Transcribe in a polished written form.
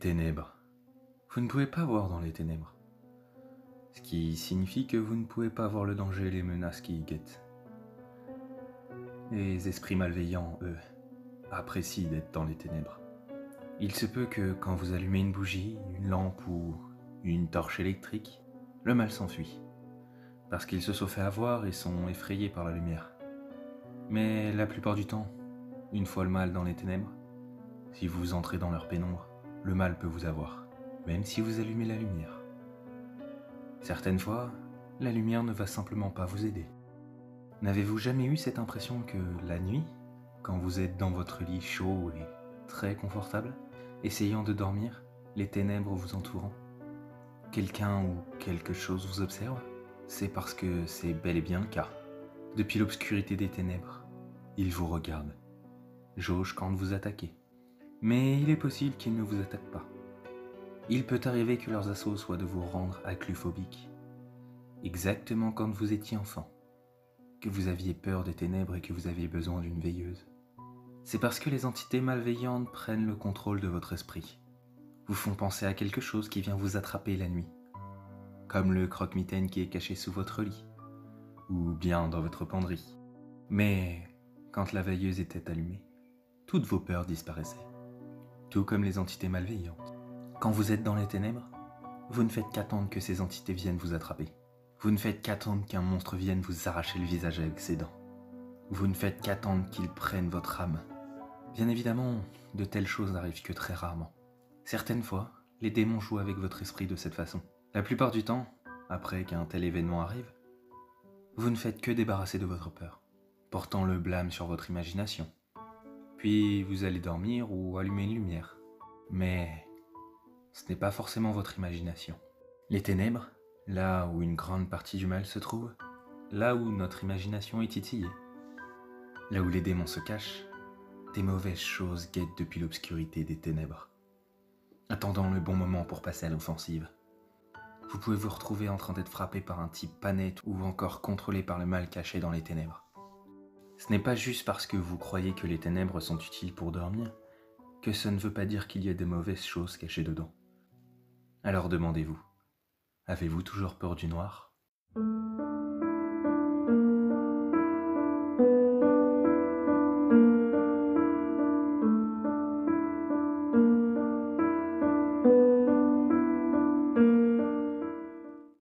ténèbres. Vous ne pouvez pas voir dans les ténèbres. Ce qui signifie que vous ne pouvez pas voir le danger et les menaces qui y guettent. Les esprits malveillants, eux, apprécient d'être dans les ténèbres. Il se peut que quand vous allumez une bougie, une lampe ou une torche électrique, le mal s'enfuit, parce qu'ils se sont fait avoir et sont effrayés par la lumière. Mais la plupart du temps, une fois le mal dans les ténèbres, si vous entrez dans leur pénombre, le mal peut vous avoir, même si vous allumez la lumière. Certaines fois, la lumière ne va simplement pas vous aider. N'avez-vous jamais eu cette impression que la nuit, quand vous êtes dans votre lit chaud et très confortable, essayant de dormir, les ténèbres vous entourant, quelqu'un ou quelque chose vous observe? C'est parce que c'est bel et bien le cas. Depuis l'obscurité des ténèbres, ils vous regardent, jaugent quand vous attaquez. Mais il est possible qu'ils ne vous attaquent pas. Il peut arriver que leurs assauts soient de vous rendre acluphobique, exactement quand vous étiez enfant, que vous aviez peur des ténèbres et que vous aviez besoin d'une veilleuse. C'est parce que les entités malveillantes prennent le contrôle de votre esprit, vous font penser à quelque chose qui vient vous attraper la nuit, comme le croque-mitaine qui est caché sous votre lit, ou bien dans votre penderie. Mais quand la veilleuse était allumée, toutes vos peurs disparaissaient, tout comme les entités malveillantes. Quand vous êtes dans les ténèbres, vous ne faites qu'attendre que ces entités viennent vous attraper. Vous ne faites qu'attendre qu'un monstre vienne vous arracher le visage avec ses dents. Vous ne faites qu'attendre qu'il prenne votre âme. Bien évidemment, de telles choses n'arrivent que très rarement. Certaines fois, les démons jouent avec votre esprit de cette façon. La plupart du temps, après qu'un tel événement arrive, vous ne faites que débarrasser de votre peur, portant le blâme sur votre imagination. Puis vous allez dormir ou allumer une lumière. Mais ce n'est pas forcément votre imagination. Les ténèbres, là où une grande partie du mal se trouve, là où notre imagination est titillée, là où les démons se cachent, des mauvaises choses guettent depuis l'obscurité des ténèbres, attendant le bon moment pour passer à l'offensive. Vous pouvez vous retrouver en train d'être frappé par un type pas net ou encore contrôlé par le mal caché dans les ténèbres. Ce n'est pas juste parce que vous croyez que les ténèbres sont utiles pour dormir que ça ne veut pas dire qu'il y a de mauvaises choses cachées dedans. Alors demandez-vous, avez-vous toujours peur du noir ?